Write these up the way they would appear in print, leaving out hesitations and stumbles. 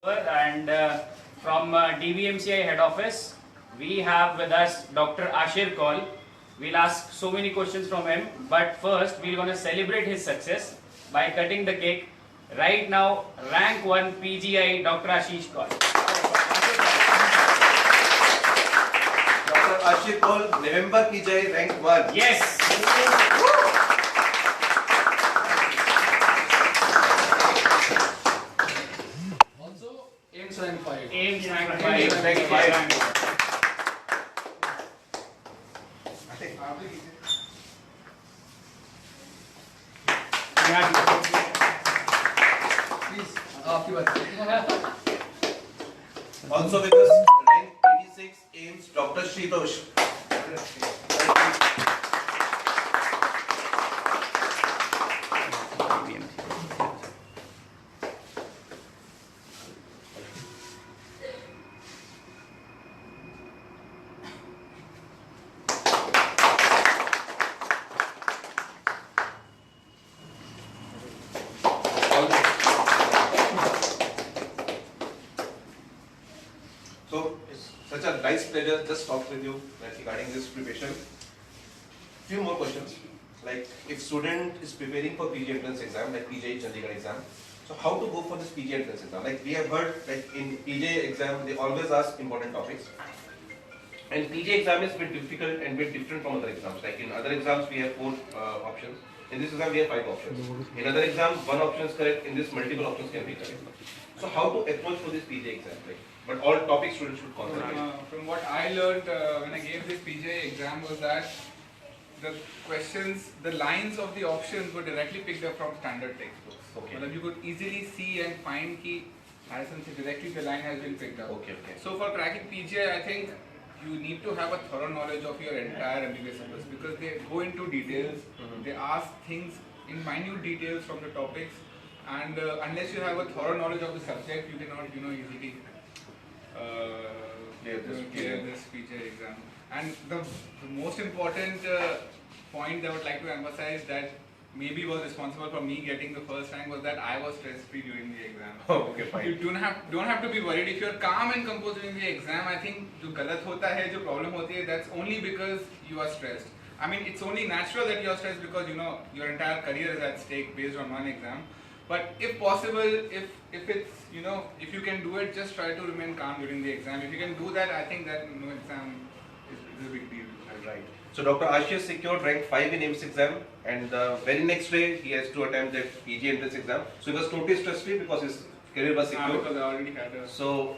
And from DBMCI head office, we have with us Dr. AASHIR Kaul. We'll ask so many questions from him, but first we're going to celebrate his success by cutting the cake. Right now, rank 1 PGI Dr. AASHIR Kaul. Dr. AASHIR Kaul, November PGI rank 1. Yes. Also, AIIMS rank 5. AIIMS rank 5. AIIMS rank 5. Please, आपकी बात. Also with us, rank 86 AIIMS, Dr. Shitosh. So it's such a nice pleasure just talk with you regarding this preparation. Few more questions. Like if student is preparing for PG entrance exam, like PGI Chandigarh exam, so how to go for this PG entrance exam? Like we have heard, like in PGI exam, they always ask important topics. And PG exam is a bit difficult and bit different from other exams. Like in other exams, we have 4 options. In this exam, we have 5 options. In other exams, 1 option is correct. In this, multiple options can be correct. So how to approach for this PG exam? Like, but all topics students should concentrate. From what I learned when I gave this PGI exam was that the questions, the lines of the options were directly picked up from standard textbooks. Okay. You could easily see and find key Harrison said directly the line has been picked up. Okay, okay. So for cracking PGI, I think you need to have a thorough knowledge of your entire MBBS syllabus because they go into details, they ask things in minute details from the topics, and unless you have a thorough knowledge of the subject, you cannot, easily clear this PGI exam. And the most important point that I would like to emphasize that maybe was responsible for me getting the first rank was that I was stress-free during the exam. Oh, okay, fine. You don't have to be worried. If you're calm and composed during the exam, I think जो गलत होता है, जो problem होती है, that's only because you are stressed. I mean, it's only natural that you are stressed because your entire career is at stake based on one exam. But if possible, if it's if you can do it, just try to remain calm during the exam. If you can do that, I think that no exam is a big deal. Right. So Dr. AASHIR secured rank 5 in AIIMS exam, and the very next day he has to attempt that PG entrance exam. So he was totally stress-free because his career was secured. Because I already had a... So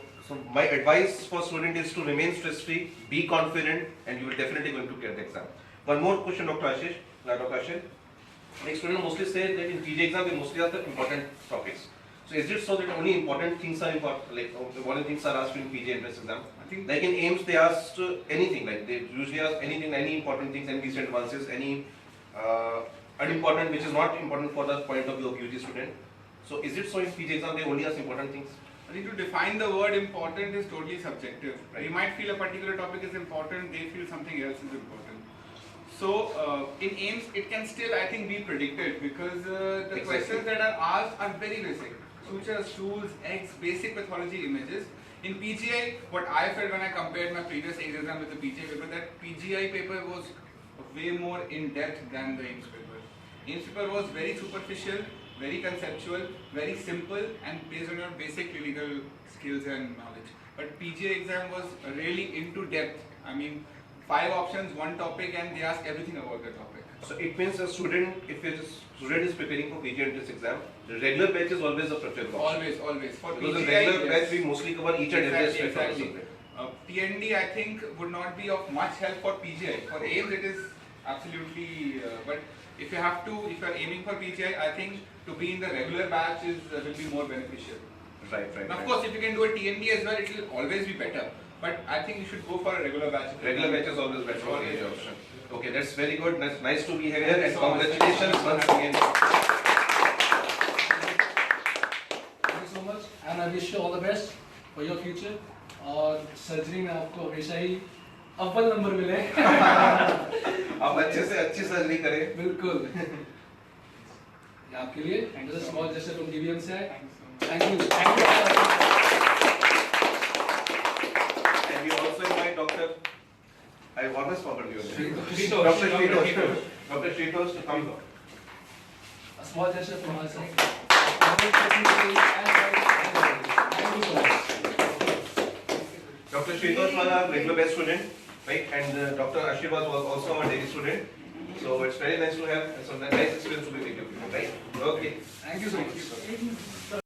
my advice for student is to remain stress-free, be confident, and you will definitely going to clear the exam. One more question, Dr. AASHIR. Dr. AASHIR, like students mostly say that in PG exam they mostly ask the important topics. So is it so that only important things are important, like important things are asked in PG entrance exam? I think like in AIIMS they asked anything, like they usually ask anything, any important things, any recent advances, any unimportant which is not important for the point of view of UG student. So is it so in PG exam they only ask important things? I think to define the word important is totally subjective. Right. You might feel a particular topic is important, they feel something else is important. So in AIIMS it can still I think be predicted because the questions that are asked are very basic. Sutures, stools, eggs, basic pathology images. In PGI, what I felt when I compared my previous exam with the PGI paper, that PGI paper was way more in depth than the AIIMS paper. AIIMS paper was very superficial, very conceptual, very simple, and based on your basic clinical skills and knowledge. But PGI exam was really into depth. I mean, 5 options, 1 topic, and they ask everything about the topic. So it means a student, if a student is preparing for PG entrance exam, the regular batch is always a preferred option. Always. For Because PGI, the regular yes. batch we mostly cover each and every aspect of the Exactly. subject. TND I think would not be of much help for PGI. For AIIMS it is absolutely, but if you are aiming for PGI, I think to be in the regular batch will be more beneficial. Right. Now, of course, if you can do a TND as well, it will always be better. But I think you should go for a regular batch. Regular batch is always better for Always. PG option. Okay, that's very good. That's nice to be here, Thank you and so much. congratulations once again. Thank you so much, and I wish you all the best for your future. और surgery में आपको हमेशा ही अव्वल number मिले. आप अच्छे से अच्छी सर्जरी करें. बिल्कुल. आपके लिए, small gesture from DBMCI. Thank you so much. Thank you. Dr. Shritos to come. A small gesture from my side. Thank you so much. Dr. Shritos was our regular best student, right? And Dr. Ashir was also our daily student. So it's very nice to have some nice experience with you, right? Okay. Thank you so much.